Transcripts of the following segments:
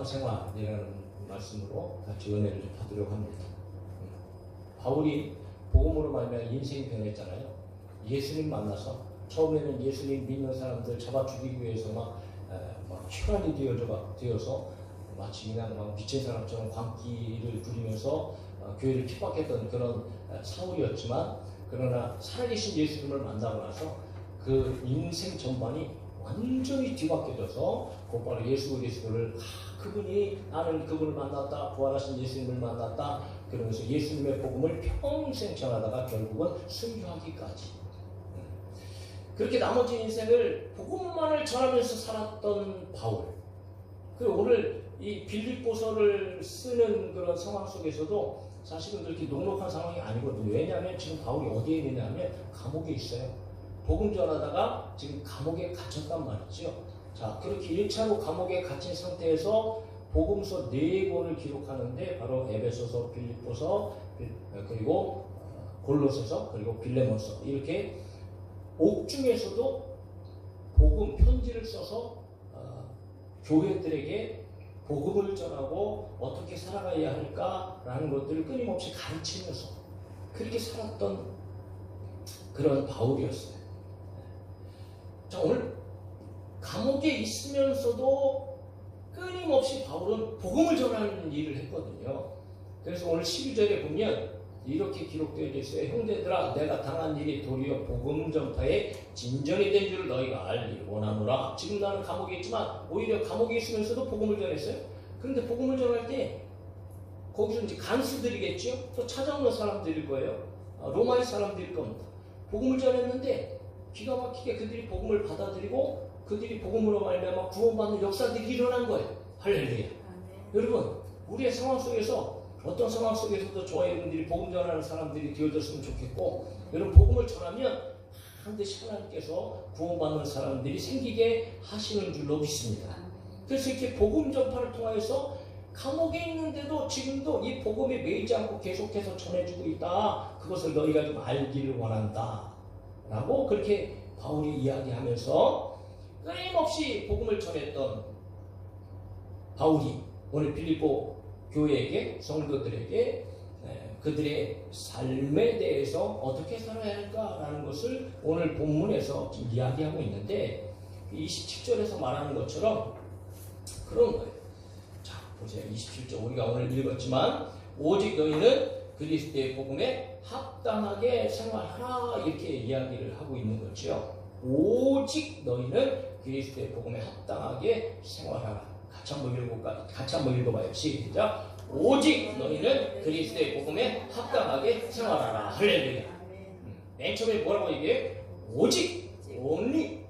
신앙생활이라는 말씀으로 같이 은혜를 좀 받으려고 합니다. 바울이 복음으로 말미암아 인생이 변했잖아요. 예수님 만나서 처음에는 예수님 믿는 사람들 잡아 죽이기 위해서 막 혈안이 되어서 마치 그냥 막 미친 사람처럼 광기를 부리면서 교회를 핍박했던 그런 사울이었지만, 그러나 살아계신 예수님을 만나고 나서 그 인생 전반이 완전히 뒤바뀌어져서 곧바로 예수 그리스도를 나는 그분을 만났다, 부활하신 예수님을 만났다 그러면서 예수님의 복음을 평생 전하다가 결국은 순교하기까지, 그렇게 나머지 인생을 복음만을 전하면서 살았던 바울. 그리고 오늘 이 빌립보서를 쓰는 그런 상황 속에서도 사실은 그렇게 녹록한 상황이 아니거든요. 왜냐하면 지금 바울이 어디에 있느냐 하면 감옥에 있어요. 복음 전하다가 지금 감옥에 갇혔단 말이죠. 자, 그렇게 1차로 감옥에 갇힌 상태에서 복음서 4권을 기록하는데 바로 에베소서, 빌립보서, 그리고 골로새서, 그리고 빌레몬서, 이렇게 옥중에서도 복음 편지를 써서 교회들에게 복음을 전하고 어떻게 살아가야 할까라는 것들을 끊임없이 가르치면서 그렇게 살았던 그런 바울이었어요. 자, 오늘 감옥에 있으면서도 끊임없이 바울은 복음을 전하는 일을 했거든요. 그래서 오늘 12절에 보면 이렇게 기록되어 있어요. 형제들아, 내가 당한 일이 도리어 복음 전파에 진전이 된 줄 너희가 알기 원하노라. 지금 나는 감옥에 있지만 오히려 감옥에 있으면서도 복음을 전했어요. 그런데 복음을 전할 때 거기서 이제 간수들이겠죠. 또 찾아오는 사람들일 거예요. 로마의 사람들일 겁니다. 복음을 전했는데 기가 막히게 그들이 복음을 받아들이고 그들이 복음으로 말미암아 구원받는 역사들이 일어난 거예요. 할렐루야. 여러분, 우리의 상황 속에서 어떤 상황 속에서도 저와 여러분들이 복음 전하는 사람들이 되어졌으면 좋겠고, 여러분 복음을 전하면 반드시 하나님께서 구원받는 사람들이 생기게 하시는 줄로 믿습니다. 그래서 이렇게 복음 전파를 통하여서 감옥에 있는데도 지금도 이 복음에 매이지 않고 계속해서 전해주고 있다. 그것을 너희가 좀 알기를 원한다 라고 그렇게 바울이 이야기하면서 끊임없이 복음을 전했던 바울이 오늘 빌립보 교회에게, 성도들에게 그들의 삶에 대해서 어떻게 살아야 할까라는 것을 오늘 본문에서 지금 이야기하고 있는데, 27절에서 말하는 것처럼 그런 거예요. 자, 보세요. 27절 우리가 오늘 읽었지만 오직 너희는 그리스도의 복음에 합당하게 생활하라, 이렇게 이야기를 하고 있는 거죠. 오직 너희는 그리스도의 복음에 합당하게 생활하라. 같이 한번 읽어봐요. 시작. 오직 너희는 그리스도의 복음에 합당하게 생활하라. 할렐루야. 맨 처음에 뭐라고 얘기해? 오직, only.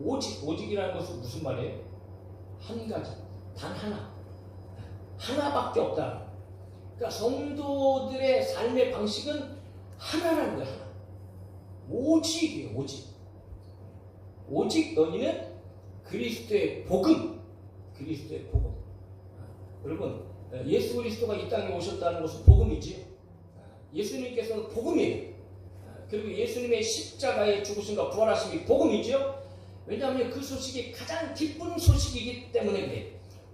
오직이라는 것은 무슨 말이에요? 한 가지, 단 하나밖에 없다. 그러니까 성도들의 삶의 방식은 하나라는 거야. 하나. 오직이에요. 오직 너희는 그리스도의 복음. 여러분, 예수 그리스도가 이 땅에 오셨다는 것은 복음이지요. 예수님께서는 복음이에요. 그리고 예수님의 십자가의 죽으심과 부활하심이 복음이지요. 왜냐하면 그 소식이 가장 기쁜 소식이기 때문에 그래요.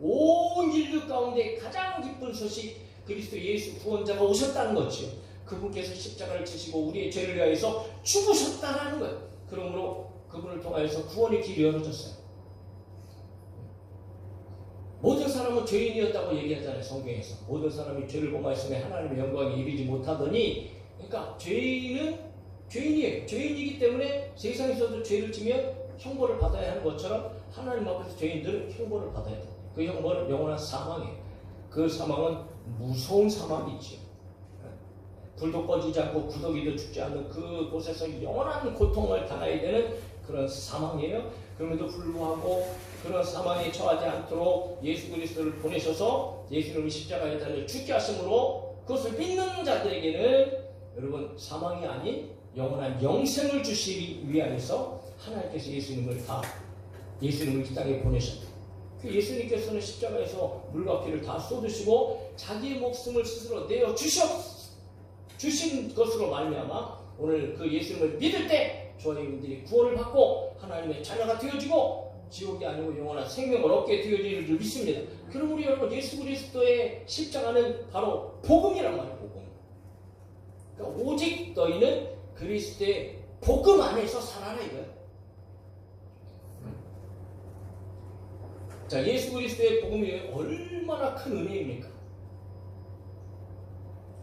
온 인류 가운데 가장 기쁜 소식, 그리스도 예수 구원자가 오셨다는 거지요. 그분께서 십자가를 지시고 우리의 죄를 위하여서 죽으셨다는 거예요. 그러므로 그분을 통하여서 구원의 길이 열어졌어요. 모든 사람은 죄인이었다고 얘기하잖아요. 성경에서 모든 사람이 죄를 범하였으면 하나님의 영광에 이르지 못하더니, 그러니까 죄인은 죄인이에요. 죄인이기 때문에 세상에서도 죄를 지면 형벌을 받아야 하는 것처럼 하나님 앞에서 죄인들은 형벌을 받아야 돼요. 그 형벌은 영원한 사망이에요. 그 사망은 무서운 사망이지요. 불도 꺼지지 않고 구더기도 죽지 않는 그곳에서 영원한 고통을 당해야 되는 그런 사망이에요. 그럼에도 불구하고 그런 사망에 처하지 않도록 예수 그리스도를 보내셔서 예수님을 십자가에 달려 죽게 하심으로 그것을 믿는 자들에게는 여러분 사망이 아닌 영원한 영생을 주시기 위하여서 하나님께서 예수님을 이 땅에 보내셨다. 그 예수님께서는 십자가에서 물과 피를 다 쏟으시고 자기의 목숨을 스스로 내어 주신 것으로 말미암아 오늘 그 예수님을 믿을 때 저희들이 구원을 받고 하나님의 자녀가 되어지고 지옥이 아니고 영원한 생명을 얻게 되어지는 줄 믿습니다. 그럼 우리 여러분 예수 그리스도의 십자가는 바로 복음이란 말이에요. 복음. 그러니까 오직 너희는 그리스도의 복음 안에서 살아라 이거예요. 자, 예수 그리스도의 복음이 얼마나 큰 은혜입니까?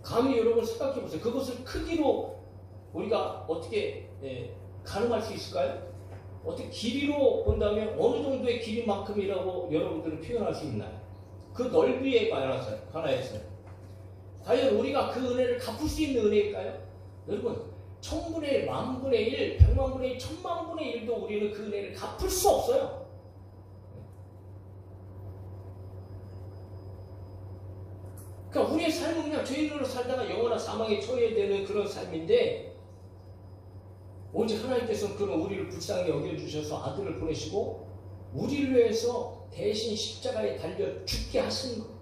감히 여러분 생각해 보세요. 그것을 크기로 우리가 어떻게 가늠할 수 있을까요? 어떻게 길이로 본다면 어느 정도의 길이만큼이라고 여러분들은 표현할 수 있나요? 그 넓이에 관하여서요. 과연 우리가 그 은혜를 갚을 수 있는 은혜일까요? 여러분, 1000분의 1, 10,000분의 1, 100만분의 1, 1000만분의 1도 우리는 그 은혜를 갚을 수 없어요. 그러니까 우리의 삶은 그냥 죄인으로 살다가 영원한 사망에 처해야 되는 그런 삶인데, 오직 하나님께서는 그런 우리를 불쌍히 여겨주셔서 아들을 보내시고 우리를 위해서 대신 십자가에 달려 죽게 하신 거예요.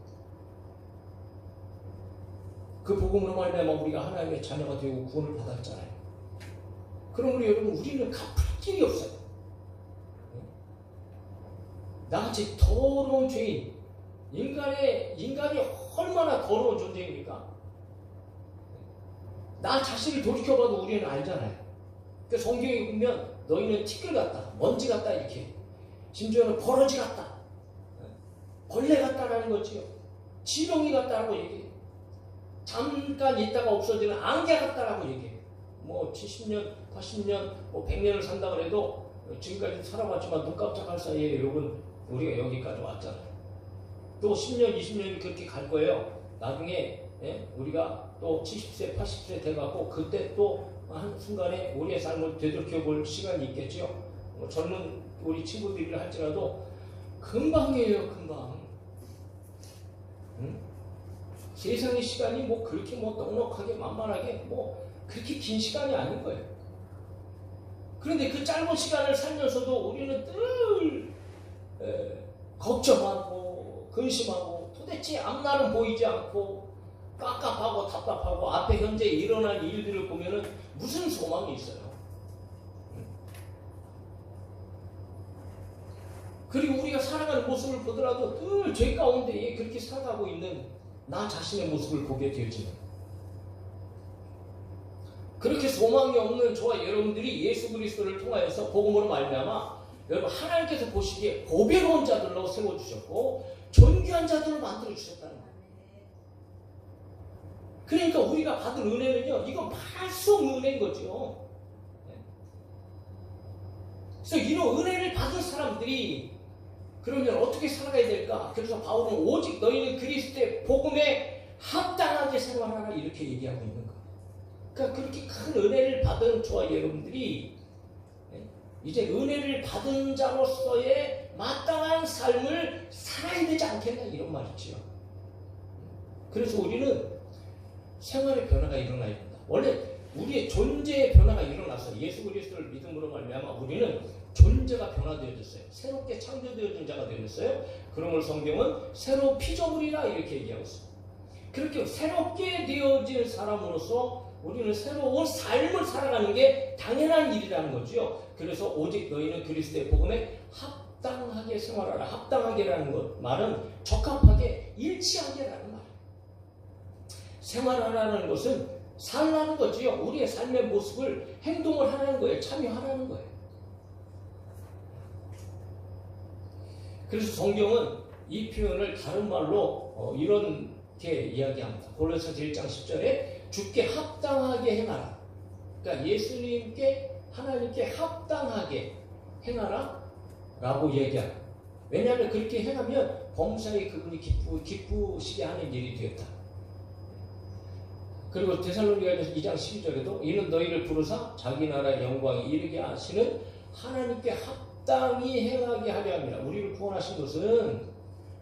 그 복음으로 말미암아 우리가 하나님의 자녀가 되고 구원을 받았잖아요. 그럼 우리 여러분, 우리는 갚을 길이 없어요. 나같이 더러운 죄인, 인간이 얼마나 더러운 존재입니까? 나 자신을 돌이켜봐도 우리는 알잖아요. 그 성경에 보면 너희는 티끌 같다, 먼지 같다 이렇게, 심지어는 버러지 같다, 벌레 같다라는 거지요. 지렁이 같다라고 얘기해요. 잠깐 있다가 없어지는 안개 같다라고 얘기해요. 뭐 70년, 80년, 뭐 100년을 산다 그래도 지금까지 살아봤지만 눈 깜짝할 사이에 여러분 우리가 여기까지 왔잖아요. 또 10년, 20년이 그렇게 갈 거예요. 나중에 우리가 또 70세, 80세 돼갖고 그때 또 한순간에 우리의 삶을 되돌켜 볼 시간이 있겠죠. 젊은 우리 친구들이라 할지라도 금방이에요, 금방. 응? 세상의 시간이 뭐 그렇게 뭐 넉넉하게 만만하게 뭐 그렇게 긴 시간이 아닌 거예요. 그런데 그 짧은 시간을 살면서도 우리는 늘 걱정하고 근심하고 도대체 앞날은 보이지 않고 깝깝하고 답답하고 앞에 현재 일어날 일들을 보면은 무슨 소망이 있어요? 그리고 우리가 살아가는 모습을 보더라도 늘 죄 가운데 그렇게 살아가고 있는 나 자신의 모습을 보게 되어지는, 그렇게 소망이 없는 저와 여러분들이 예수 그리스도를 통하여서 복음으로 말미암아 여러분 하나님께서 보시기에 보배로운 자들로 세워주셨고 존귀한 자들로 만들어주셨다는 거예요. 그러니까 우리가 받은 은혜는요, 이건 말할 수 없는 은혜인 거죠. 그래서 이런 은혜를 받은 사람들이 그러면 어떻게 살아가야 될까? 그래서 바울은 오직 너희는 그리스도의 복음에 합당하게 생활하라 이렇게 얘기하고 있는 거예요. 그러니까 그렇게 큰 은혜를 받은 저와 여러분들이 이제 은혜를 받은 자로서의 마땅한 삶을 살아야 되지 않겠나 이런 말이지요. 그래서 우리는 생활의 변화가 일어나야 된다. 원래 우리의 존재의 변화가 일어나서 예수 그리스도를 믿음으로 말미암아 우리는 존재가 변화되어졌어요. 새롭게 창조되어진 자가 되었어요. 그러므로 성경은 새로 피조물이라 이렇게 얘기하고 있습니다. 그렇게 새롭게 되어진 사람으로서 우리는 새로운 삶을 살아가는 게 당연한 일이라는 거죠. 그래서 오직 너희는 그리스도의 복음에 합당하게 생활하라. 합당하게라는 것 말은 적합하게, 일치하게라는 말. 생활하라는 것은 살라는 거지요. 우리의 삶의 모습을 행동을 하라는 거예요. 참여하라는 거예요. 그래서 성경은 이 표현을 다른 말로 이렇게 이야기합니다. 골로새서 1장 10절에 주께 합당하게 행하라. 그러니까 예수님께, 하나님께 합당하게 행하라 라고 얘기하라. 왜냐하면 그렇게 행하면 범사에 그분이 기쁘시게 하는 일이 되었다. 그리고 데살로니가서 2장 12절에도 이는 너희를 부르사 자기 나라의 영광에 이르게 하시는 하나님께 합당히 행하게 하려 합니다. 우리를 구원하신 것은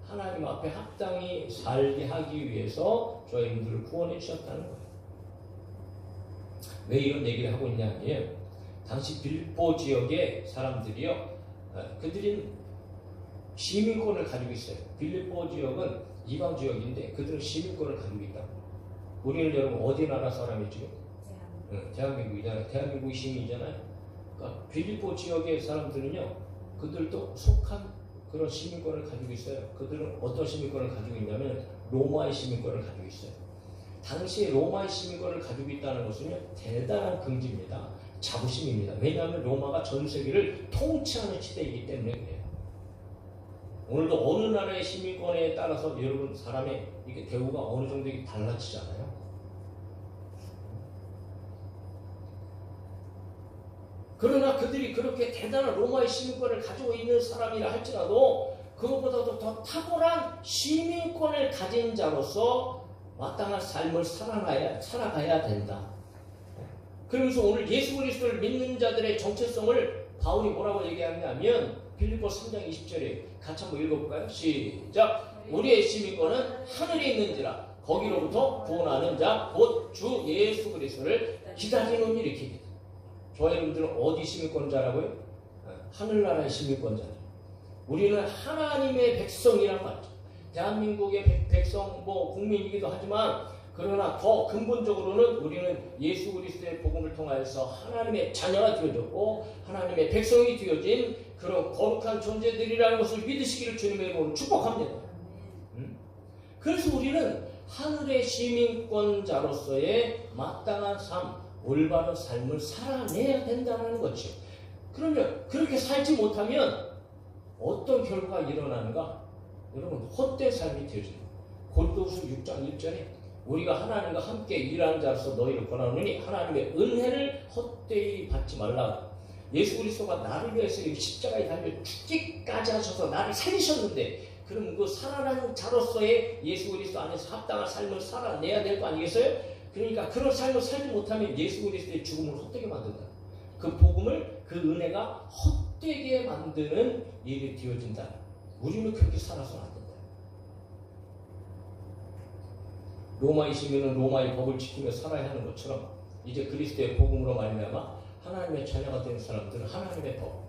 하나님 앞에 합당히 살게 하기 위해서 저희들을 구원해 주셨다는 거예요. 왜 이런 얘기를 하고 있냐면 당시 빌보 지역의 사람들이요, 그들은 시민권을 가지고 있어요. 빌보 지역은 이방 지역인데 그들은 시민권을 가지고 있다. 우리는 여러분 어디 나라 사람이죠? 대한민국이잖아요. 대한민국 시민이잖아요. 그러니까 빌보 지역의 사람들은요, 그들도 속한 그런 시민권을 가지고 있어요. 그들은 어떤 시민권을 가지고 있냐면 로마의 시민권을 가지고 있어요. 당시에 로마의 시민권을 가지고 있다는 것은요, 대단한 긍지입니다. 자부심입니다. 왜냐하면 로마가 전 세계를 통치하는 시대이기 때문에 그래요. 오늘도 어느 나라의 시민권에 따라서 여러분 사람의 이게 대우가 어느 정도 달라지잖아요. 그러나 그들이 그렇게 대단한 로마의 시민권을 가지고 있는 사람이라 할지라도 그것보다도 더 탁월한 시민권을 가진 자로서 마땅한 삶을 살아가야 된다. 그러면서 오늘 예수 그리스도를 믿는 자들의 정체성을 바울이 뭐라고 얘기하냐면 빌립보 3장 20절에 같이 한번 읽어볼까요? 시작! 우리의 시민권은 하늘에 있는지라 거기로부터 구원하는 자 곧 주 예수 그리스도를 기다리는 이렇게 얘기합니다. 저와 여러분들은 어디 시민권자라고요? 하늘나라의 시민권자죠. 우리는 하나님의 백성이란 말이죠. 대한민국의 백성, 국민이기도 하지만 그러나 더 근본적으로는 우리는 예수 그리스도의 복음을 통하여서 하나님의 자녀가 되어졌고 하나님의 백성이 되어진 그런 거룩한 존재들이라는 것을 믿으시기를 주님의 이름으로 축복합니다. 그래서 우리는 하늘의 시민권자로서의 마땅한 삶, 올바른 삶을 살아내야 된다는 거죠. 그러면 그렇게 살지 못하면 어떤 결과가 일어나는가? 여러분, 헛된 삶이 되어집니다. 골로새 6장 1절에 우리가 하나님과 함께 일하는 자로서 너희를 권하노니 하나님의 은혜를 헛되이 받지 말라. 예수 그리스도가 나를 위해서 십자가에 달려 죽기까지 하셔서 나를 살리셨는데 그럼 그 살아난 자로서의 예수 그리스도 안에서 합당한 삶을 살아내야 될 거 아니겠어요? 그러니까 그런 삶을 살지 못하면 예수 그리스도의 죽음을 헛되게 만든다. 그 복음을, 그 은혜가 헛되게 만드는 일이 되어진다. 우리는 그렇게 살아서는 안 된다. 로마의 시민은 로마의 법을 지키며 살아야 하는 것처럼 이제 그리스도의 복음으로 말미암아 하나님의 자녀가 된 사람들은 하나님의 법,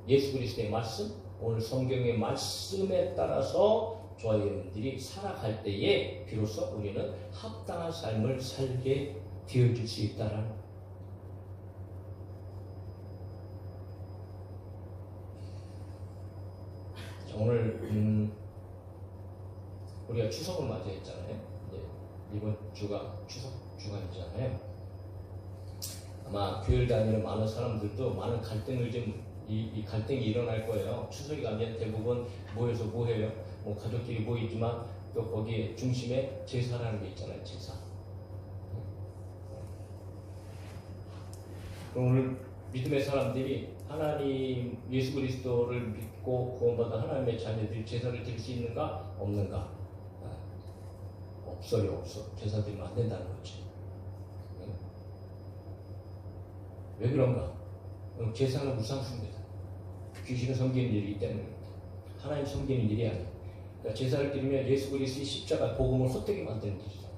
예수 그리스도의 말씀, 오늘 성경의 말씀에 따라서 저와 여러분들이 살아갈 때에 비로소 우리는 합당한 삶을 살게 되어질 수 있다는 오늘 우리가 추석을 맞이했잖아요. 이번 주가 추석 주간이잖아요. 아마 교회를 다니는 많은 사람들도 많은 갈등을 이 갈등이 일어날 거예요. 추석이 가면 대부분 모여서 뭐 해요? 가족끼리 모이지만 또 거기에 중심에 제사라는 게 있잖아요. 제사. 그럼 오늘 믿음의 사람들이 하나님 예수 그리스도를 믿고 구원받은 하나님의 자녀들이 제사를 드릴 수 있는가? 없는가? 없어요. 없어. 제사 드리면 안 된다는 거지. 왜 그런가? 제사는 우상숭배다. 귀신을 섬기는 일이기 때문에 하나님 섬기는 일이 아니에요. 그러니까 제사를 드리면 예수 그리스도의 십자가 복음을 헛되게 만드는 일이죠.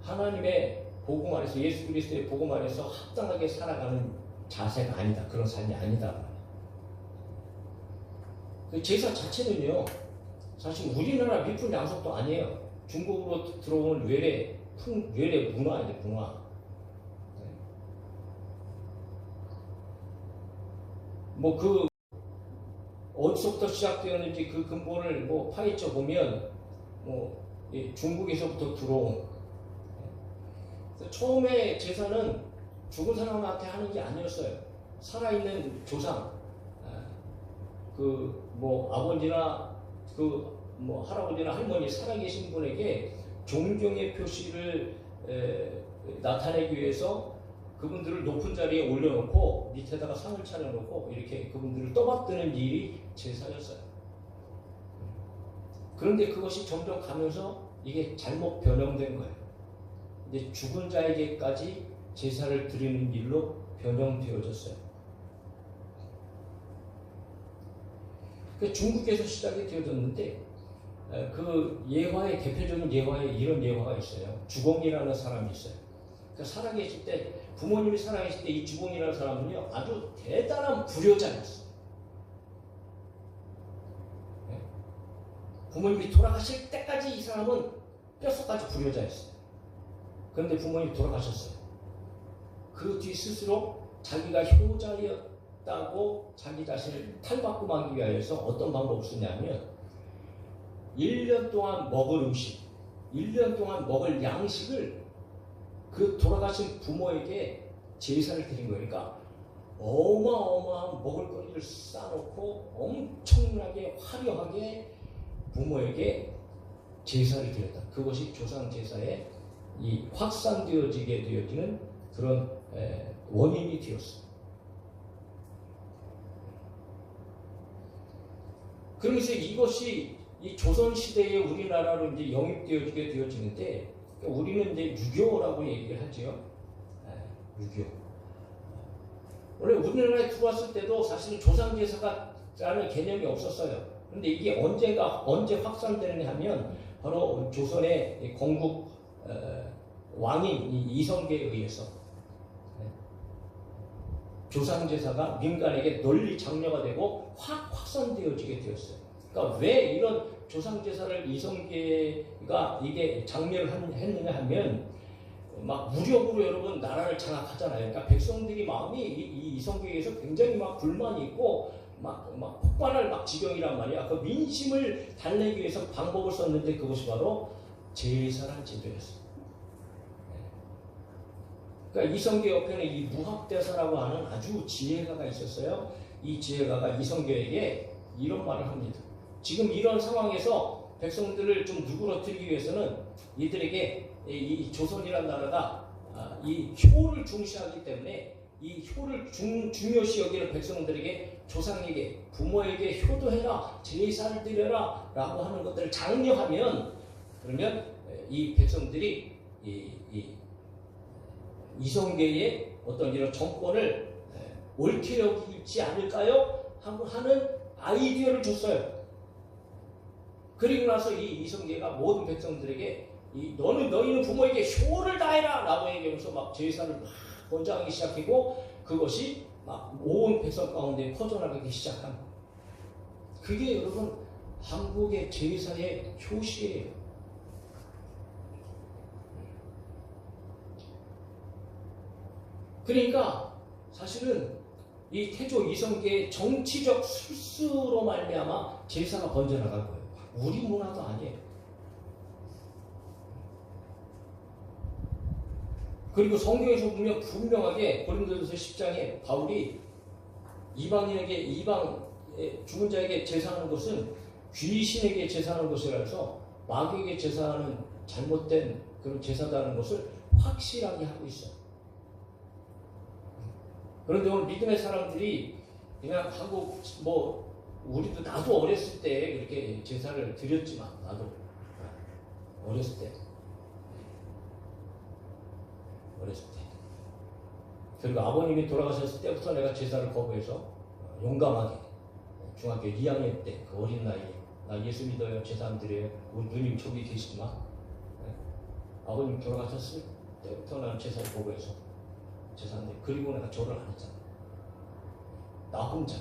하나님의 복음 안에서 예수 그리스도의 복음 안에서 합당하게 살아가는 자세가 아니다. 그런 삶이 아니다. 그 제사 자체는요, 사실 우리나라 미풍 양속도 아니에요. 중국으로 들어온 외래 문화예요, 문화. 어디서부터 시작되었는지 그 근본을 파헤쳐 보면 중국에서부터 들어온. 처음에 제사는 죽은 사람한테 하는 게 아니었어요. 살아있는 조상, 아버지나 할아버지나 할머니 살아계신 분에게 존경의 표시를 나타내기 위해서 그분들을 높은 자리에 올려놓고 밑에다가 상을 차려놓고 이렇게 그분들을 떠받드는 일이 제사였어요. 그런데 그것이 점점 가면서 이게 잘못 변형된 거예요. 이제 죽은 자에게까지 제사를 드리는 일로 변형되어졌어요. 중국에서 시작이 되어졌는데 그 예화의 대표적인 예화에 이런 예화가 있어요. 주공이라는 사람이 있어요. 살아계실 때 부모님이 살아계실 때 이 주공이라는 사람은요 아주 대단한 불효자였어요. 부모님이 돌아가실 때까지 이 사람은 뼛속까지 불효자였어요. 그런데 부모님이 돌아가셨어요. 그 뒤 스스로 자기가 효자였다는 하겠다고 자기 자신을 탈바꿈하기 위하여서 어떤 방법을 쓰냐면 1년 동안 먹을 음식, 1년 동안 먹을 양식을 그 돌아가신 부모에게 제사를 드린 거니까 어마어마한 먹을거리를 싸놓고 엄청나게 화려하게 부모에게 제사를 드렸다. 그것이 조상 제사에 이 확산되어지게 되어지는 그런 원인이 되었습니다. 그러면서 이것이 이 조선 시대에 우리나라로 이제 영입되어지게 되어지는데 우리는 이제 유교라고 얘기를 하죠. 유교. 원래 우리나라에 들어왔을 때도 사실은 조상 제사라는 개념이 없었어요. 그런데 이게 언제 확산되느냐 하면 바로 조선의 건국 왕인 이성계에 의해서 조상 제사가 민간에게 널리 장려가 되고 확산되어지게 되었어요. 그러니까 왜 이런 조상 제사를 이성계가 이게 장려를 했느냐 하면 막 무력으로 여러분 나라를 장악하잖아요. 그러니까 백성들이 마음이 이 이성계에서 굉장히 막 불만이 있고 막 폭발할 막 지경이란 말이야. 그 민심을 달래기 위해서 방법을 썼는데 그것이 바로 제사란 제도였어요. 그러니까 이성계 옆에는 이 무학대사라고 하는 아주 지혜가가 있었어요. 이 지혜가가 이성계에게 이런 말을 합니다. 지금 이런 상황에서 백성들을 좀 누그러뜨리기 위해서는 이들에게 이 조선이란 나라가 이 효를 중시하기 때문에 이 효를 중요시 여기는 백성들에게 조상에게 부모에게 효도해라 제사를 드려라 라고 하는 것들을 장려하면 그러면 이 백성들이 이성계의 어떤 이런 정권을 옳게 여기지 않을까요? 하는 아이디어를 줬어요. 그리고 나서 이 이성계가 모든 백성들에게 너희는 부모에게 효를 다해라 라고 얘기하면서 막 제사를 막 권장하기 시작하고 그것이 막 온 백성 가운데 퍼져나가기 시작한 거예요. 그게 여러분 한국의 제사의 효시예요. 그러니까 사실은 이 태조 이성계의 정치적 술수로 말미암아 제사가 번져나갈 거예요. 우리 문화도 아니에요. 그리고 성경에서 보면 분명하게 고린도전서 10장에 바울이 이방인에게 죽은 자에게 제사하는 것은 귀신에게 제사하는 것이라 해서 마귀에게 제사하는 잘못된 그런 제사다는 것을 확실하게 하고 있어요. 그런데 오늘 믿음의 사람들이 그냥 한국 나도 어렸을 때 이렇게 제사를 드렸지만 나도 어렸을 때 그리고 아버님이 돌아가셨을 때부터 내가 제사를 거부해서 용감하게 중학교 2학년 때 그 어린 나이에 나 예수 믿어요 제사 안 드려요 우리 누님 저기 계시지만 아버님 돌아가셨을 때부터 나는 제사를 거부해서 제사 안 드려요. 그리고 내가 절을 안 했잖아. 나 혼자.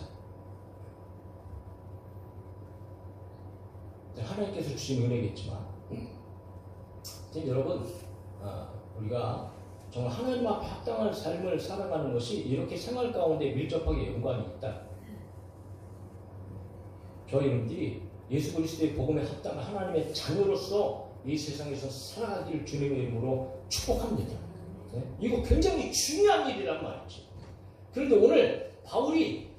하나님께서 주신 은혜겠지만 여러분 우리가 정말 하나님 앞에 합당한 삶을 살아가는 것이 이렇게 생활 가운데 밀접하게 연관이 있다. 저희 여러분들이 예수 그리스도의 복음에 합당한 하나님의 자녀로서 이 세상에서 살아가기를 주님의 이름으로 축복합니다. 이거 굉장히 중요한 일이란 말이지. 그런데 오늘 바울이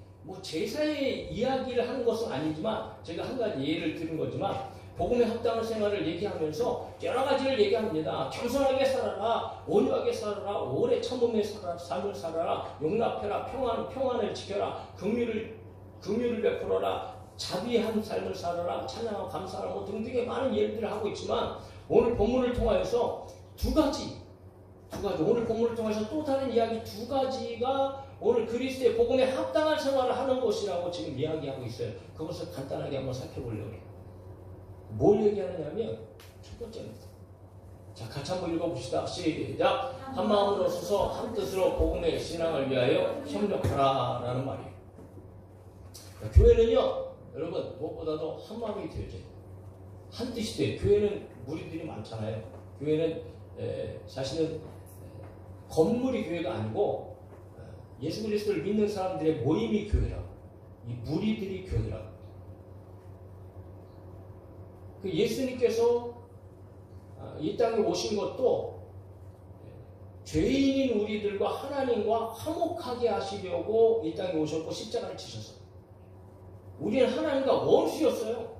제사의 이야기를 하는 것은 아니지만 제가 한 가지 예를 들은 거지만 복음에 합당한 생활을 얘기하면서 여러 가지를 얘기합니다. 겸손하게 살아라, 온유하게 살아라, 오래 참음의 삶을 살아라, 용납해라, 평안을 지켜라, 긍휼을 베풀어라, 자비한 삶을 살아라, 찬양하고 감사하고 등등의 많은 예들을 하고 있지만 오늘 본문을 통하여서 두 가지 오늘 본문을 통해서 또 다른 이야기 두 가지가 오늘 그리스도의 복음에 합당한 생활을 하는 것이라고 지금 이야기하고 있어요. 그것을 간단하게 한번 살펴보려고 해요. 뭘 얘기하느냐면 첫 번째입니다. 자, 같이 한번 읽어봅시다. 시작. 한 마음으로 서서 한 뜻으로 복음의 신앙을 위하여 협력하라 라는 말이에요. 교회는요 여러분 무엇보다도 한 마음이 되어져요. 한 뜻이 돼요. 교회는 무리들이 많잖아요. 교회는 사실은 건물이 교회가 아니고 예수 그리스도를 믿는 사람들의 모임이 교회라고. 이 무리들이 교회라고. 그 예수님께서 이 땅에 오신 것도 죄인인 우리들과 하나님과 화목하게 하시려고 이 땅에 오셨고 십자가를 지셨어요. 우리는 하나님과 원수였어요.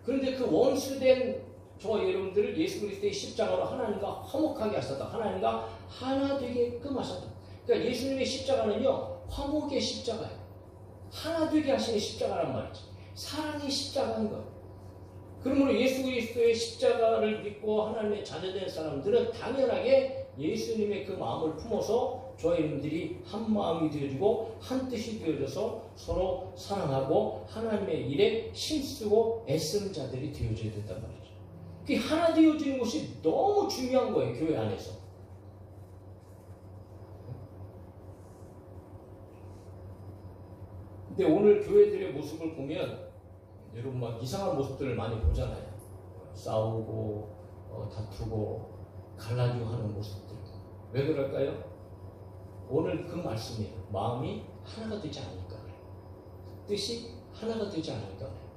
그런데 그 원수된 저와 여러분들을 예수 그리스도의 십자가로 하나님과 화목하게 하셨다. 하나님과 하나 되게끔 하셨다. 그러니까 예수님의 십자가는요, 화목의 십자가예요. 하나 되게 하시는 십자가란 말이지. 사랑의 십자가인 거예요. 그러므로 예수 그리스도의 십자가를 믿고 하나님의 자녀된 사람들은 당연하게 예수님의 그 마음을 품어서 저와 여러분들이 한 마음이 되어지고 한 뜻이 되어져서 서로 사랑하고 하나님의 일에 힘쓰고 애쓰는 자들이 되어져야 된단 말이죠. 그 하나 되어지는 것이 너무 중요한 거예요. 교회 안에서. 근데 오늘 교회들의 모습을 보면 여러분 막 이상한 모습들을 많이 보잖아요. 싸우고 다투고 갈라지고 하는 모습들. 왜 그럴까요? 오늘 그 말씀이에요. 마음이 하나가 되지 않으니까 그래요. 뜻이 하나가 되지 않으니까 그래요.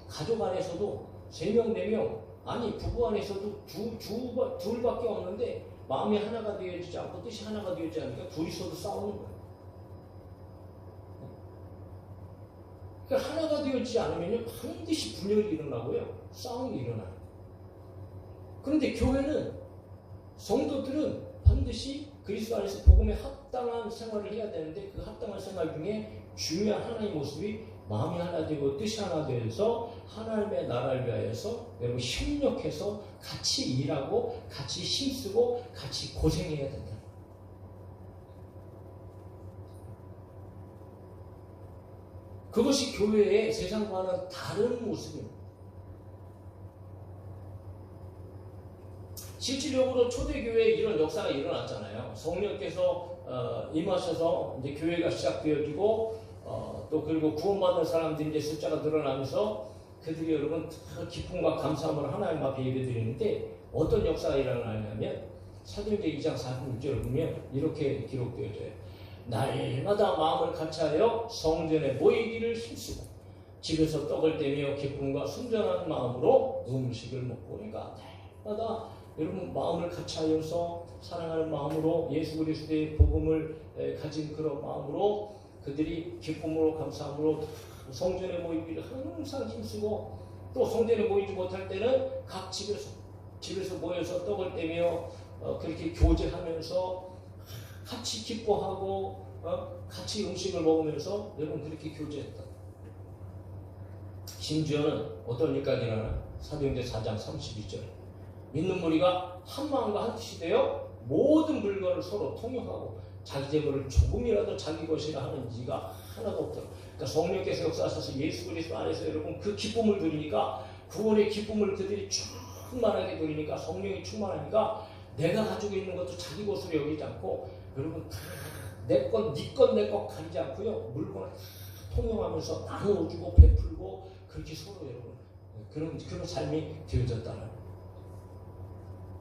가족 안에서도 3명, 4명, 아니 부부 안에서도 둘밖에 없는데 마음이 하나가 되어지지 않고 뜻이 하나가 되어지지 않으니까 둘이서도 싸우는 거예요. 그러니까 하나가 되어지지 않으면 반드시 분열이 일어나고요. 싸움이 일어나요. 그런데 교회는, 성도들은 반드시 그리스도 안에서 복음에 합당한 생활을 해야 되는데 그 합당한 생활 중에 중요한 하나의 모습이 마음이 하나 되고 뜻이 하나 되어서 하나님의 나라를 위하여서 여러분 협력해서 같이 일하고 같이 힘쓰고 같이 고생해야 된다. 그것이 교회의 세상과는 다른 모습입니다. 실질적으로 초대교회에 이런 역사가 일어났잖아요. 성령께서 임하셔서 이제 교회가 시작되어지고 또 그리고 구원받는 사람들이 이제 숫자가 늘어나면서 그들이 여러분 기쁨과 감사함을 하나님 앞에 예배드리는데 어떤 역사가 일어나냐면 사도행전 2장 46절을 보면 이렇게 기록되어져요. 날마다 마음을 같이하여 성전에 모이기를 힘쓰고 집에서 떡을 떼며 기쁨과 순전한 마음으로 음식을 먹고, 그러니까 날마다 여러분 마음을 같이하여서 사랑하는 마음으로 예수 그리스도의 복음을 가진 그런 마음으로 그들이 기쁨으로 감사함으로 성전에 모이기를 항상 힘쓰고, 또 성전에 모이지 못할 때는 각 집에서 모여서 떡을 떼며 그렇게 교제하면서 같이 기뻐하고 같이 음식을 먹으면서 여러분 그렇게 교제했다. 심지어는 어떤 일까지 일어나? 사도행전 4장 32절 믿는 무리가 한 마음과 한 뜻이 되어 모든 물건을 서로 통용하고 자기 재물을 조금이라도 자기 것이라 하는 이가 하나도 없더라. 그러니까 성령께서 역사하셔서 예수 그리스도 안에서 여러분 그 기쁨을 누리니까, 구원의 기쁨을 그들이 충만하게 누리니까, 성령이 충만하니까 내가 가지고 있는 것도 자기 것으로 여기지 않고 여러분 다 내 것, 네 것, 내 것 가리지 않고요. 물건을 다 통용하면서 나눠주고 베풀고 그렇게 서로 여러분 그런 삶이 되어졌다는 거예요.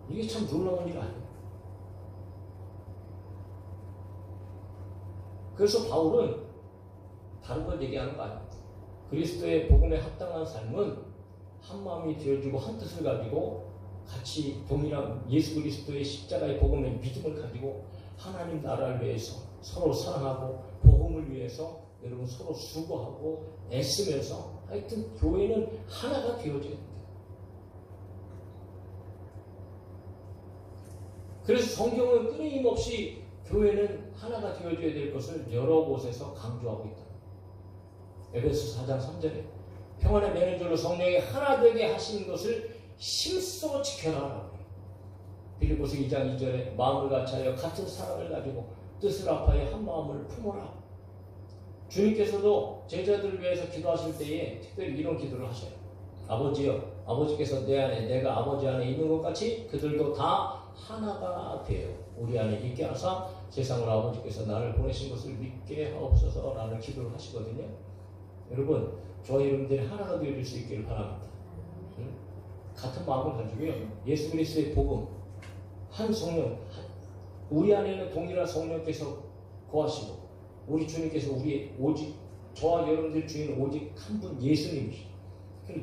이게 참 놀라운 일 아니에요. 그래서 바울은 다른 걸 얘기하는 거 아닙니다. 그리스도의 복음에 합당한 삶은 한 마음이 되어지고 한 뜻을 가지고 같이 동일한 예수 그리스도의 십자가의 복음의 믿음을 가지고 하나님 나라를 위해서 서로 사랑하고 복음을 위해서 여러분 서로 수고하고 애쓰면서 하여튼 교회는 하나가 되어져야 됩니다. 그래서 성경은 끊임없이 교회는 하나가 되어져야 될 것을 여러 곳에서 강조하고 있다. 에베소 4장 3절에 평안의 매너줄로 성령이 하나 되게 하시는 것을 힘써 지켜라. 빌립보서 2장 2절에 마음을 같이하여 같은 사랑을 가지고 뜻을 합하여 한 마음을 품어라. 주님께서도 제자들을 위해서 기도하실 때에 특별히 이런 기도를 하셔요. 아버지여, 아버지께서 내 안에 내가 아버지 안에 있는 것 같이 그들도 다 하나가 되어 우리 안에 있게 하사 세상으로 아버지께서 나를 보내신 것을 믿게 하옵소서라는 기도를 하시거든요. 여러분, 저와 여러분들이 하나가 되어질 수 있기를 바랍니다. 같은 마음을 가지고요. 예수 그리스도의 복음, 한 성령, 우리 안에는 동일한 성령께서 거하시고 우리 주님께서 우리 오직 저와 여러분들 주인 오직 한 분 예수님이시죠.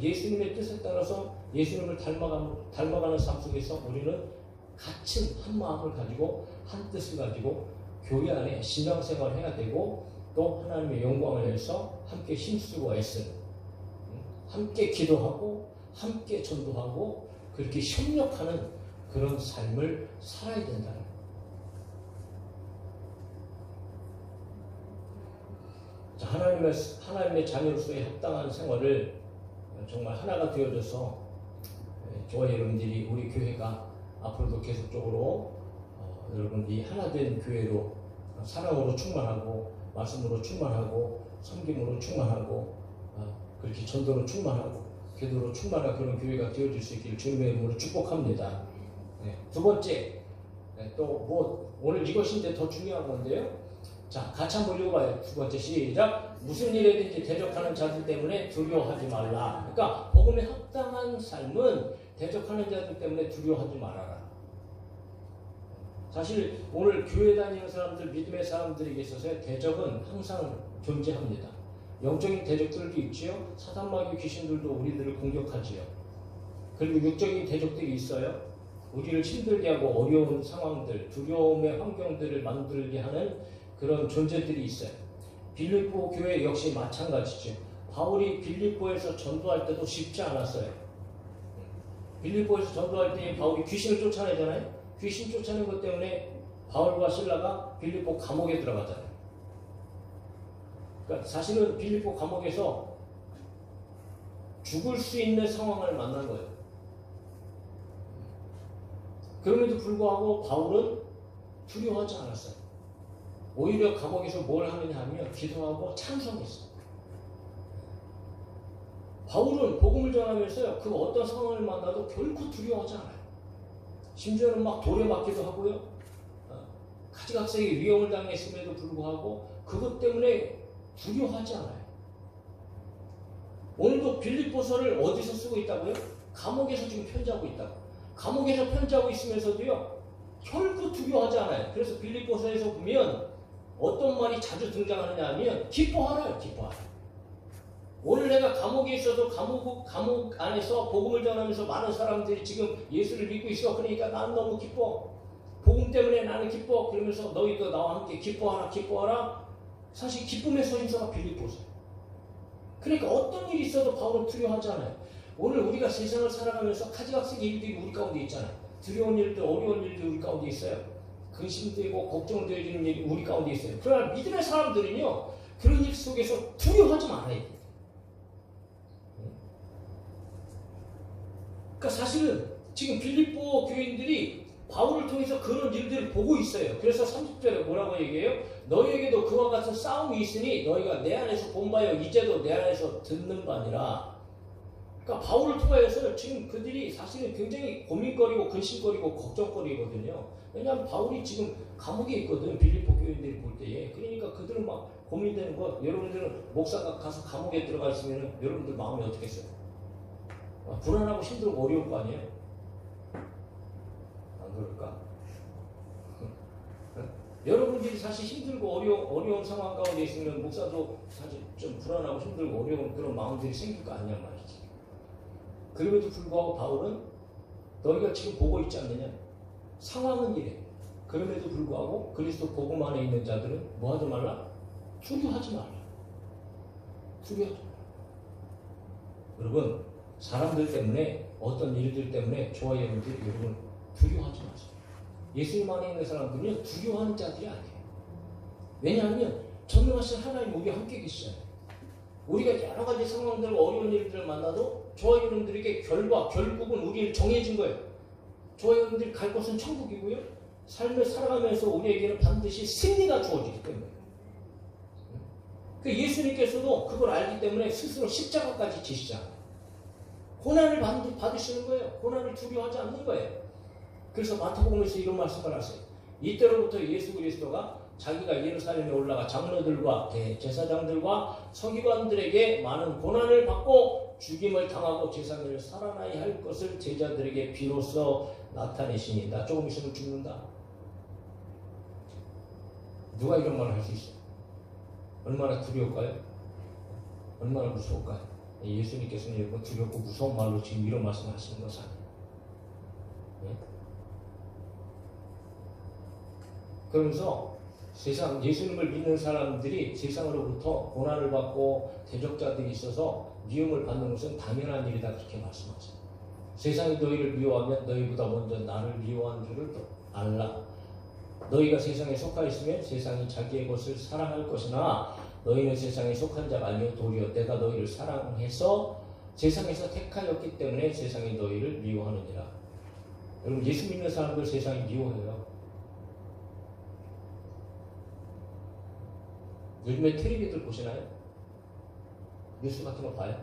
예수님의 뜻에 따라서 예수님을 닮아가는 삶 속에서 우리는 같은 한 마음을 가지고 한 뜻을 가지고 교회 안에 신앙생활을 해야 되고 또 하나님의 영광을 위해서 함께 힘쓰고 애쓰는 함께 기도하고 함께 전도하고 그렇게 협력하는 그런 삶을 살아야 된다는 거예요. 하나님의 자녀로서의 합당한 생활을 정말 하나가 되어져서 저와 여러분들이 우리 교회가 앞으로도 계속적으로 여러분들이 하나된 교회로 사랑으로 충만하고 말씀으로 충만하고 섬김으로 충만하고 그렇게 전도로 충만하고 기도로 충만한 그런 교회가 되어질 수 있기를 주님의 이름으로 축복합니다. 두 번째 또 뭐 오늘 이것인데 더 중요한 건데요. 자, 같이 한번 읽어봐요. 두 번째 시작. 무슨 일에든지 대적하는 자들 때문에 두려워하지 말라. 그러니까 복음에 합당한 삶은 대적하는 자들 때문에 두려워하지 말아라. 사실 오늘 교회 다니는 사람들, 믿음의 사람들에게 있어서 대적은 항상 존재합니다. 영적인 대적들도 있지요. 사단마귀 귀신들도 우리들을 공격하지요. 그리고 육적인 대적들이 있어요. 우리를 힘들게 하고 어려운 상황들, 두려움의 환경들을 만들게 하는 그런 존재들이 있어요. 빌립보 교회 역시 마찬가지죠. 바울이 빌립보에서 전도할 때도 쉽지 않았어요. 빌립보에서 전도할 때 바울이 귀신을 쫓아내잖아요. 귀신 쫓아낸 것 때문에 바울과 실라가 빌립보 감옥에 들어가잖아요. 그러니까 사실은 빌립보 감옥에서 죽을 수 있는 상황을 만난 거예요. 그럼에도 불구하고 바울은 두려워하지 않았어요. 오히려 감옥에서 뭘 하느냐 하면 기도하고 찬송했어요. 바울은 복음을 전하면서요, 그 어떤 상황을 만나도 결코 두려워하지 않아요. 심지어는 막 돌에 맞기도 하고요. 가지각색의 위험을 당했음에도 불구하고 그것 때문에 두려워하지 않아요. 오늘도 빌립보서를 어디서 쓰고 있다고요? 감옥에서 지금 편지하고 있다고. 감옥에서 편지하고 있으면서도요, 결코 두려워하지 않아요. 그래서 빌립보서에서 보면 어떤 말이 자주 등장하느냐 하면 기뻐하라요. 기뻐하라. 오늘 내가 감옥에 있어도 감옥 안에서 복음을 전하면서 많은 사람들이 지금 예수를 믿고 있어. 그러니까 난 너무 기뻐. 복음 때문에 나는 기뻐. 그러면서 너희도 나와 함께 기뻐하라. 기뻐하라. 사실 기쁨의 서신서가 빌립보서. 그러니까 어떤 일이 있어도 바울은 두려워하지 않아요. 오늘 우리가 세상을 살아가면서 가지각색의 일들이 우리 가운데 있잖아요. 두려운 일들, 어려운 일들이 우리 가운데 있어요. 근심되고 걱정되어지는 일이 우리 가운데 있어요. 그러나 믿음의 사람들은요, 그런 일 속에서 두려워하지 말아야 돼요. 그러니까 사실은 지금 빌립보 교인들이 바울을 통해서 그런 일들을 보고 있어요. 그래서 30절에 뭐라고 얘기해요? 너희에게도 그와 같은 싸움이 있으니 너희가 내 안에서 본 바요 이제도 내 안에서 듣는 바니라. 그러니까 바울을 통해서 지금 그들이 사실은 굉장히 고민거리고 근심거리고 걱정거리거든요. 왜냐하면 바울이 지금 감옥에 있거든. 빌립보 교인들이 볼 때에. 그러니까 그들은 막 고민되는 거. 여러분들은 목사가 가서 감옥에 들어가 있으면 여러분들 마음이 어떻겠어요? 불안하고 힘들고 어려울 거 아니에요? 안 그럴까? 여러분들이 사실 힘들고 어려운 상황 가운데 있으면 목사도 사실 좀 불안하고 힘들고 어려운 그런 마음들이 생길 거 아니냐 말이지. 그럼에도 불구하고 바울은 너희가 지금 보고 있지 않느냐? 상황은 이래. 그럼에도 불구하고 그리스도 복음 안에 있는 자들은 뭐 하지 말라? 두려워하지 말라. 두려워하지 말라. 여러분, 사람들 때문에 어떤 일들 때문에 저와 여러분들이 여러분 두려워하지 마세요. 예수님 안에 있는 사람들은요, 두려워하는 자들이 아니에요. 왜냐하면 전능하신 하나님 우리와 함께 계시잖아요. 우리가 여러 가지 상황들, 어려운 일들을 만나도 저와 여러분들에게 결국은 우리를 정해진 거예요. 저와 여러분들이 갈 곳은 천국이고요. 삶을 살아가면서 우리에게는 반드시 승리가 주어지기 때문에. 그 예수님께서도 그걸 알기 때문에 스스로 십자가까지 지시잖아요. 고난을 받으시는 거예요. 고난을 두려워하지 않는 거예요. 그래서 마태복음에서 이런 말씀을 하세요. 이때로부터 예수 그리스도가 자기가 예루살렘에 올라가 장로들과 대제사장들과 서기관들에게 많은 고난을 받고 죽임을 당하고 제3일 살아나야 할 것을 제자들에게 비로소 나타내시니 나 조금 있으면 죽는다. 누가 이런 말을 할 수 있어요? 얼마나 두려울까요? 얼마나 무서울까요? 예수님께서는 여러분 두렵고 무서운 말로 지금 이런 말씀을 하시는 것이 아니에요. 네? 그러면서 세상 예수님을 믿는 사람들이 세상으로부터 고난을 받고 대적자들이 있어서 미움을 받는 것은 당연한 일이다 그렇게 말씀하세요. 세상이 너희를 미워하면 너희보다 먼저 나를 미워한 줄을 알라. 너희가 세상에 속하 있으면 세상이 자기의 것을 사랑할 것이나 너희는 세상에 속한 자가 아니요 도리어 내가 너희를 사랑해서 세상에서 택하였기 때문에 세상이 너희를 미워하느니라. 여러분 예수 믿는 사람들 세상이 미워해요. 요즘에 텔레비들 보시나요? 뉴스 같은 거 봐요?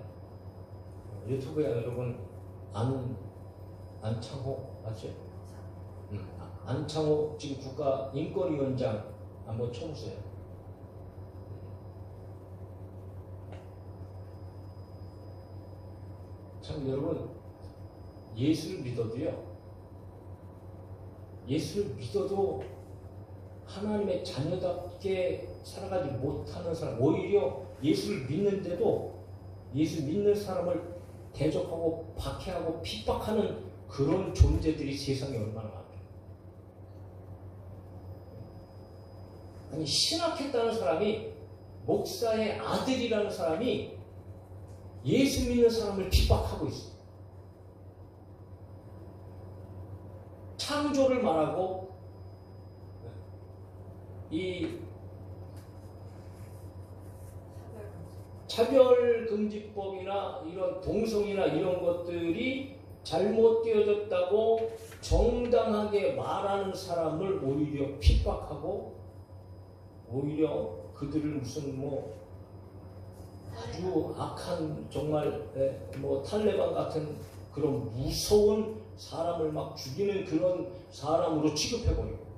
유튜브에 여러분 안창호 맞죠? 안창호 지금 국가인권위원장 한번 쳐보세요. 참 여러분 예수를 믿어도 하나님의 자녀답게 살아가지 못하는 사람, 오히려 예수를 믿는데도 예수 믿는 사람을 대적하고 박해하고 핍박하는 그런 존재들이 세상에 얼마나 많아요. 아니 신학했다는 사람이 목사의 아들이라는 사람이 예수 믿는 사람을 핍박하고 있어요. 창조를 말하고 이 차별금지법이나 이런 동성이나 이런 것들이 잘못되어졌다고 정당하게 말하는 사람을 오히려 핍박하고 오히려 그들을 무슨 아주 악한 정말 탈레반 같은 그런 무서운 사람을 막 죽이는 그런 사람으로 취급해버리고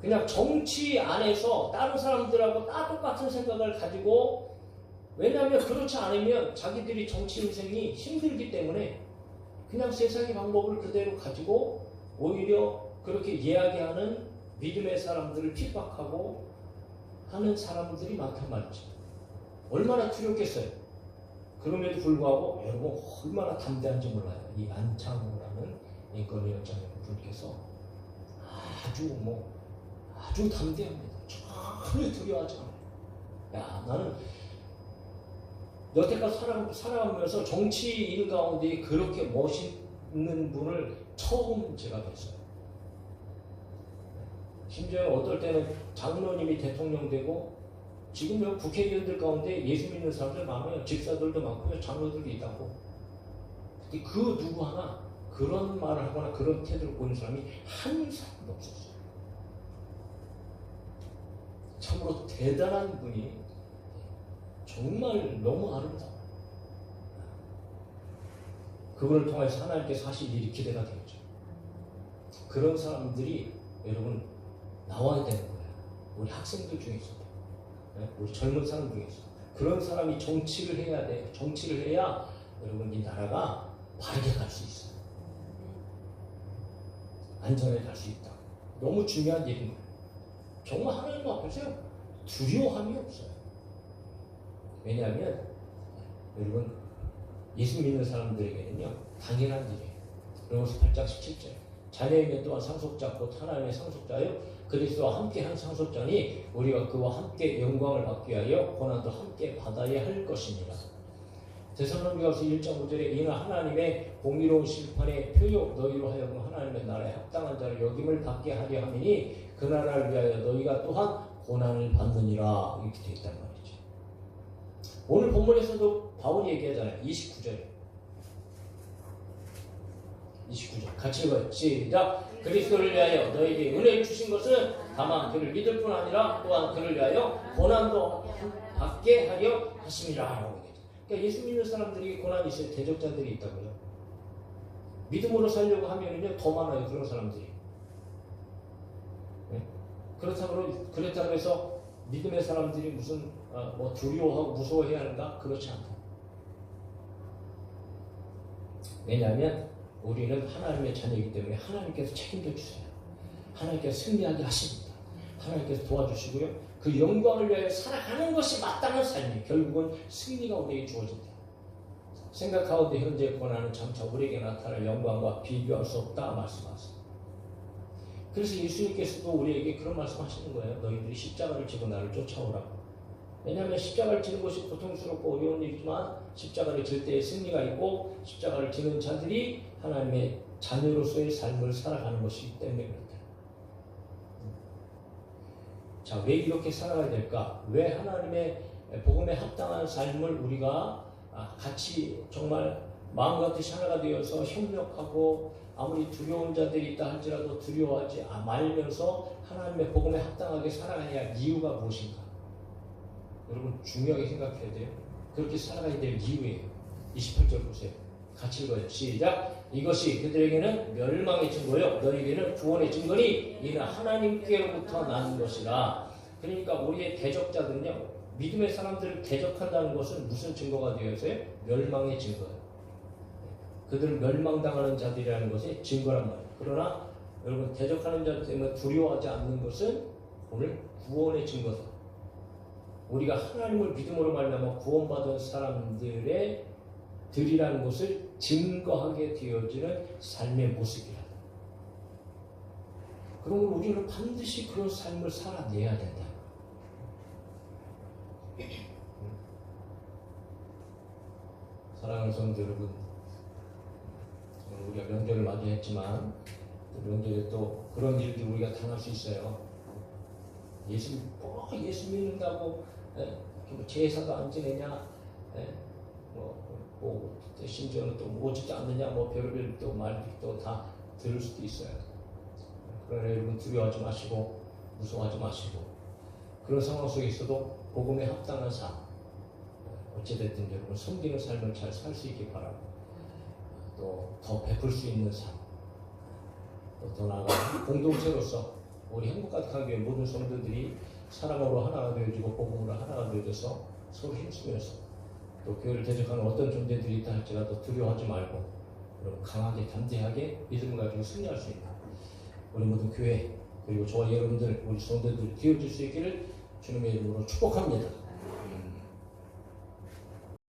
그냥 정치 안에서 다른 사람들하고 다 똑같은 생각을 가지고 왜냐하면 그렇지 않으면 자기들이 정치 인생이 힘들기 때문에 그냥 세상의 방법을 그대로 가지고 오히려 그렇게 이야기하는 믿음의 사람들을 핍박하고 하는 사람들이 많단 말이죠. 얼마나 두렵겠어요. 그럼에도 불구하고 여러분 얼마나 담대한지 몰라요. 이 안창호라는 인권위원장 분께서 아주 담대합니다. 전혀 두려워하지 않아요. 야, 나는 여태까지 살아가면서 정치인 가운데 그렇게 멋있는 분을 처음 제가 뵀어요. 심지어 어떨 때는 장로님이 대통령 되고 지금 국회의원들 가운데 예수 믿는 사람들 많아요. 집사들도 많고요. 장로들도 있다고. 근데 그 누구 하나 그런 말을 하거나 그런 태도를 보이는 사람이 한 사람도 없었어요. 참으로 대단한 분이 정말 너무 아름다워요. 그분을 통해서 하나님께서 하실 일이 기대가 되겠죠. 그런 사람들이 여러분 나와야 되는 거예요. 우리 학생들 중에서, 우리 젊은 사람 중에서 그런 사람이 정치를 해야 돼요. 정치를 해야 여러분 이 나라가 바르게 갈 수 있어요. 안전하게 갈 수 있다. 너무 중요한 일인 거예요. 정말 하나님 앞에서 두려움이 없어요. 왜냐하면 여러분 예수 믿는 사람들에게는요 당연한 일이에요. 로마서 8장 17절 자녀에게 또한 상속자 곧 하나님의 상속자요 그리스도와 함께 한 상속자니 우리가 그와 함께 영광을 받기 위하여 고난도 함께 받아야 할 것이니라. 데살로니가서 1장 5절에 이는 하나님의 공의로운 심판의 표요 너희로 하여금 하나님의 나라에 합당한 자를 여김을 받게 하려 함이니 그 나라를 위하여 너희가 또한 고난을 받느니라 이렇게 되어 있단 말이죠. 오늘 본문에서도 바울이 얘기하잖아요. 29절 같이 읽어요. 시작. 그리스도를 위하여 너희에게 은혜를 주신 것은 다만 그를 믿을 뿐 아니라 또한 그를 위하여 고난도 받게 하려 하심이라. 그러니까 예수 믿는 사람들이 고난이 있어요. 대적자들이 있다고요. 믿음으로 살려고 하면은요 더 많아요. 그런 사람들이. 네? 그렇다고 해서 믿음의 사람들이 무슨 두려워하고 무서워해야 하는가? 그렇지 않다. 왜냐하면 우리는 하나님의 자녀이기 때문에 하나님께서 책임져 주세요. 하나님께서 승리하게 하십니다. 하나님께서 도와주시고요. 그 영광을 위하여 살아가는 것이 마땅한 삶이 결국은 승리가 우리에게 주어진다. 생각 가운데 현재 권한은 장차 우리에게 나타날 영광과 비교할 수 없다 말씀하셨습니다. 그래서 예수님께서도 우리에게 그런 말씀하시는 거예요. 너희들이 십자가를 지고 나를 쫓아오라고. 왜냐하면 십자가를 지는 것이 고통스럽고 어려운 일이지만 십자가를 질 때의 승리가 있고 십자가를 지는 자들이 하나님의 자녀로서의 삶을 살아가는 것이기 때문에 그렇다. 자, 왜 이렇게 살아가야 될까? 왜 하나님의 복음에 합당한 삶을 우리가 같이 정말 마음 같이 하나가 되어서 협력하고 아무리 두려운 자들이 있다 할지라도 두려워하지 말면서 하나님의 복음에 합당하게 살아가야 이유가 무엇인가? 여러분 중요하게 생각해야 돼요. 그렇게 살아가야 될 이유예요. 28절 보세요. 같이 읽어요. 시작. 이것이 그들에게는 멸망의 증거요 너희에게는 구원의 증거니 이는 하나님께로부터 난 것이라. 그러니까 우리의 대적자들은요, 믿음의 사람들을 대적한다는 것은 무슨 증거가 되어 있어요? 멸망의 증거예요. 그들은 멸망당하는 자들이라는 것이 증거란 말이에요. 그러나 여러분 대적하는 자들 때문에 두려워하지 않는 것은 오늘 구원의 증거다. 우리가 하나님을 믿음으로 말미암아 구원받은 사람들의 들이라는 것을 증거하게 되어지는 삶의 모습이다. 그러면 우리는 반드시 그런 삶을 살아내야 된다. 사랑하는 성도 여러분, 우리가 명절을 맞이했지만 명절에 또 그런 일들 우리가 당할 수 있어요. 예수 믿는다고 제사도 안 지내냐, 심지어는 또 오지도 않느냐, 별별 또 말도 다 들을 수도 있어요. 그러나 여러분 두려워하지 마시고 무서워하지 마시고 그런 상황 속에서도 복음에 합당한 삶, 어찌됐든 여러분 섬기는 삶을 잘 살 수 있길 바라고, 또 더 베풀 수 있는 삶, 또 더 나아가 공동체로서 우리 행복가득한 교회 모든 성도들이 사랑으로 하나가 되어지고 복음으로 하나가 되어져서 서로 힘쓰면서 또 교회를 대적하는 어떤 존재들이 있다 할지라도 두려워하지 말고 여러분 강하게 담대하게 믿음을 가지고 승리할 수 있는 우리 모든 교회 그리고 저와 여러분들 우리 성도들 되어질 수 있기를 주님의 이름으로 축복합니다.